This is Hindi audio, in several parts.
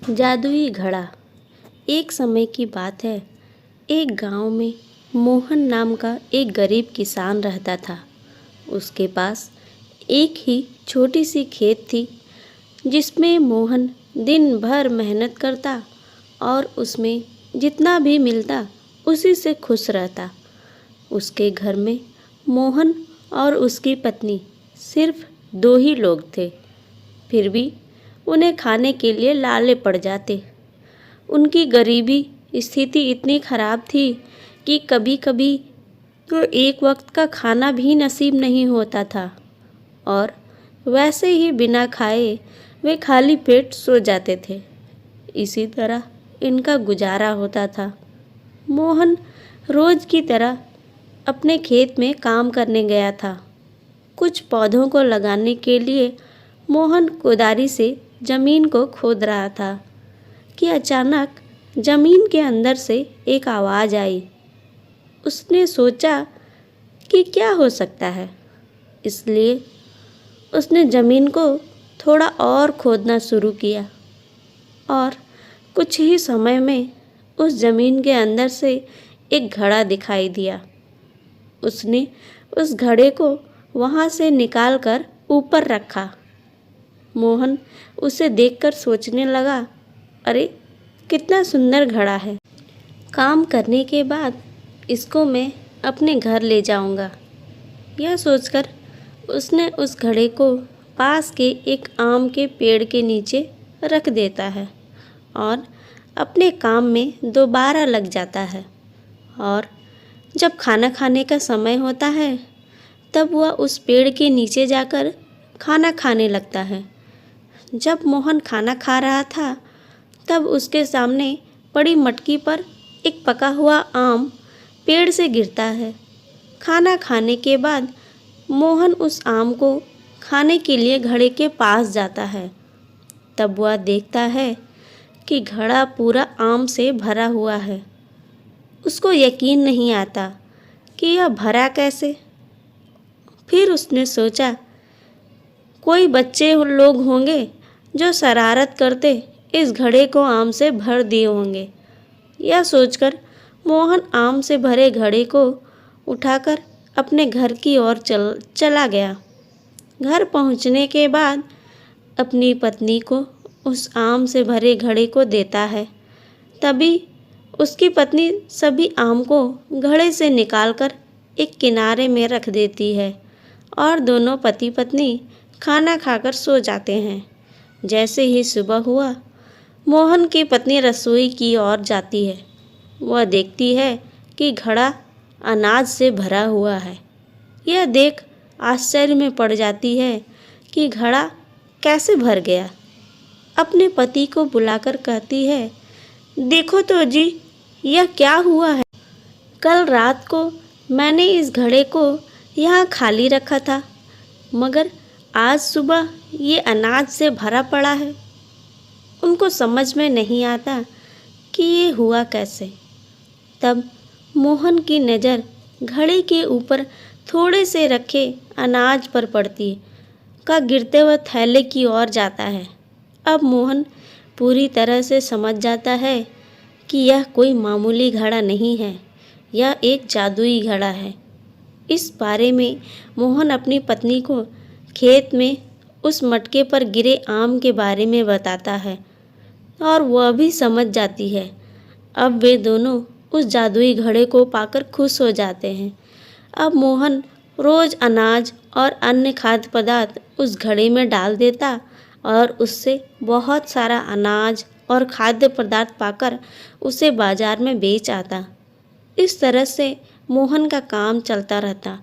जादुई घड़ा। एक समय की बात है। एक गांव में मोहन नाम का एक गरीब किसान रहता था। उसके पास एक ही छोटी सी खेत थी, जिसमें मोहन दिन भर मेहनत करता और उसमें जितना भी मिलता उसी से खुश रहता। उसके घर में मोहन और उसकी पत्नी सिर्फ दो ही लोग थे। फिर भी उन्हें खाने के लिए लाले पड़ जाते। उनकी गरीबी स्थिति इतनी खराब थी कि कभी कभी तो एक वक्त का खाना भी नसीब नहीं होता था, और वैसे ही बिना खाए वे खाली पेट सो जाते थे। इसी तरह इनका गुजारा होता था। मोहन रोज की तरह अपने खेत में काम करने गया था। कुछ पौधों को लगाने के लिए मोहन कुदारी से जमीन को खोद रहा था कि अचानक जमीन के अंदर से एक आवाज़ आई। उसने सोचा कि क्या हो सकता है, इसलिए उसने जमीन को थोड़ा और खोदना शुरू किया, और कुछ ही समय में उस जमीन के अंदर से एक घड़ा दिखाई दिया। उसने उस घड़े को वहाँ से निकाल कर ऊपर रखा। मोहन उसे देखकर सोचने लगा, अरे कितना सुंदर घड़ा है। काम करने के बाद इसको मैं अपने घर ले जाऊंगा। यह सोचकर उसने उस घड़े को पास के एक आम के पेड़ के नीचे रख देता है और अपने काम में दोबारा लग जाता है। और जब खाना खाने का समय होता है तब वह उस पेड़ के नीचे जाकर खाना खाने लगता है। जब मोहन खाना खा रहा था तब उसके सामने पड़ी मटकी पर एक पका हुआ आम पेड़ से गिरता है। खाना खाने के बाद मोहन उस आम को खाने के लिए घड़े के पास जाता है। तब वह देखता है कि घड़ा पूरा आम से भरा हुआ है। उसको यकीन नहीं आता कि यह भरा कैसे। फिर उसने सोचा, कोई बच्चे लोग होंगे जो शरारत करते इस घड़े को आम से भर दिए होंगे। यह सोचकर मोहन आम से भरे घड़े को उठाकर अपने घर की ओर चला गया। घर पहुंचने के बाद अपनी पत्नी को उस आम से भरे घड़े को देता है। तभी उसकी पत्नी सभी आम को घड़े से निकालकर एक किनारे में रख देती है और दोनों पति पत्नी खाना खाकर सो जाते हैं। जैसे ही सुबह हुआ, मोहन की पत्नी रसोई की ओर जाती है। वह देखती है कि घड़ा अनाज से भरा हुआ है। यह देख आश्चर्य में पड़ जाती है कि घड़ा कैसे भर गया। अपने पति को बुलाकर कहती है, देखो तो जी, यह क्या हुआ है। कल रात को मैंने इस घड़े को यहाँ खाली रखा था, मगर आज सुबह ये अनाज से भरा पड़ा है। उनको समझ में नहीं आता कि ये हुआ कैसे। तब मोहन की नज़र घड़े के ऊपर थोड़े से रखे अनाज पर पड़ती है का गिरते हुए थैले की ओर जाता है। अब मोहन पूरी तरह से समझ जाता है कि यह कोई मामूली घड़ा नहीं है, यह एक जादुई घड़ा है। इस बारे में मोहन अपनी पत्नी को खेत में उस मटके पर गिरे आम के बारे में बताता है और वह भी समझ जाती है। अब वे दोनों उस जादुई घड़े को पाकर खुश हो जाते हैं। अब मोहन रोज़ अनाज और अन्य खाद्य पदार्थ उस घड़े में डाल देता और उससे बहुत सारा अनाज और खाद्य पदार्थ पाकर उसे बाजार में बेच आता। इस तरह से मोहन का काम चलता रहता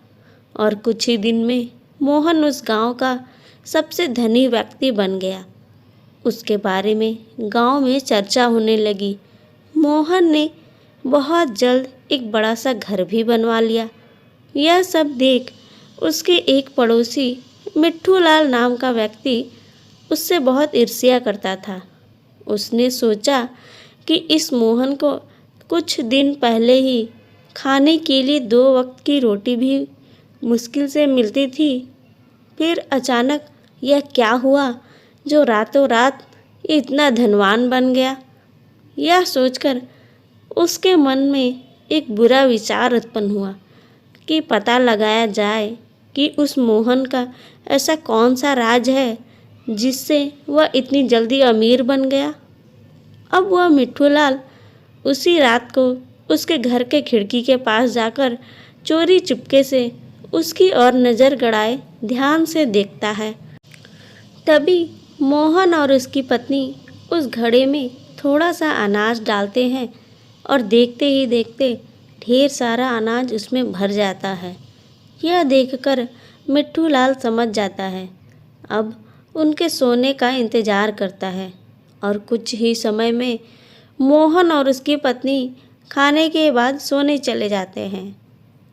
और कुछ ही दिन में मोहन उस गांव का सबसे धनी व्यक्ति बन गया। उसके बारे में गांव में चर्चा होने लगी। मोहन ने बहुत जल्द एक बड़ा सा घर भी बनवा लिया। यह सब देख उसके एक पड़ोसी मिट्ठू लाल नाम का व्यक्ति उससे बहुत ईर्ष्या करता था। उसने सोचा कि इस मोहन को कुछ दिन पहले ही खाने के लिए 2 वक्त की रोटी भी मुश्किल से मिलती थी। फिर अचानक यह क्या हुआ जो रातों रात इतना धनवान बन गया। यह सोचकर उसके मन में एक बुरा विचार उत्पन्न हुआ कि पता लगाया जाए कि उस मोहन का ऐसा कौन सा राज है जिससे वह इतनी जल्दी अमीर बन गया। अब वह मिट्ठूलाल उसी रात को उसके घर के खिड़की के पास जाकर चोरी चुपके से उसकी ओर नज़र गड़ाए ध्यान से देखता है। तभी मोहन और उसकी पत्नी उस घड़े में थोड़ा सा अनाज डालते हैं और देखते ही देखते ढेर सारा अनाज उसमें भर जाता है। यह देखकर मिट्ठूलाल समझ जाता है। अब उनके सोने का इंतज़ार करता है और कुछ ही समय में मोहन और उसकी पत्नी खाने के बाद सोने चले जाते हैं।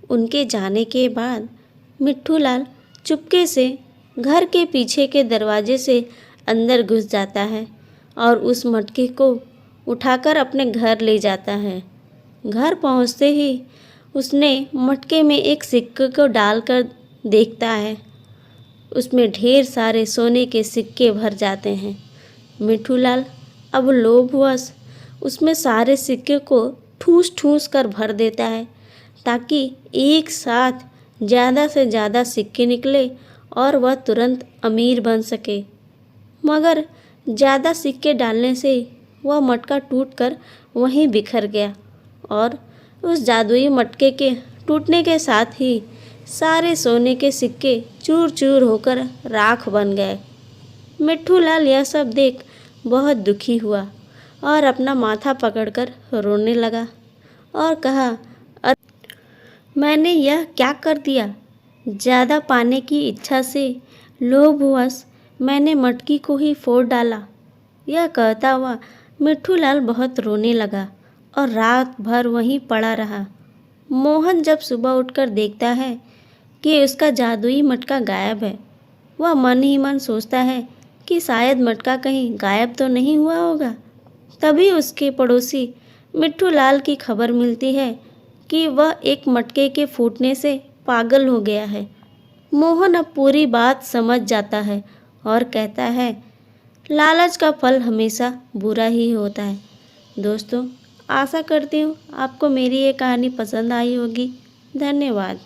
उनके जाने के बाद मिट्ठूलाल चुपके से घर के पीछे के दरवाजे से अंदर घुस जाता है और उस मटके को उठाकर अपने घर ले जाता है। घर पहुंचते ही उसने मटके में एक सिक्के को डालकर देखता है। उसमें ढेर सारे सोने के सिक्के भर जाते हैं। मिट्ठूलाल अब लोभवश उसमें सारे सिक्के को ठूस ठूस कर भर देता है ताकि एक साथ ज़्यादा से ज़्यादा सिक्के निकले और वह तुरंत अमीर बन सके। मगर ज़्यादा सिक्के डालने से वह मटका टूटकर वहीं बिखर गया और उस जादुई मटके के टूटने के साथ ही सारे सोने के सिक्के चूर चूर होकर राख बन गए। मिट्ठूलाल यह सब देख बहुत दुखी हुआ और अपना माथा पकड़कर रोने लगा और कहा, मैंने यह क्या कर दिया। ज़्यादा पाने की इच्छा से लोभवश मैंने मटकी को ही फोड़ डाला। यह कहता हुआ मिट्ठूलाल बहुत रोने लगा और रात भर वहीं पड़ा रहा। मोहन जब सुबह उठकर देखता है कि उसका जादुई मटका गायब है, वह मन ही मन सोचता है कि शायद मटका कहीं गायब तो नहीं हुआ होगा। तभी उसके पड़ोसी मिट्ठूलाल की खबर मिलती है कि वह एक मटके के फूटने से पागल हो गया है। मोहन अब पूरी बात समझ जाता है और कहता है, लालच का फल हमेशा बुरा ही होता है। दोस्तों, आशा करती हूँ आपको मेरी ये कहानी पसंद आई होगी। धन्यवाद।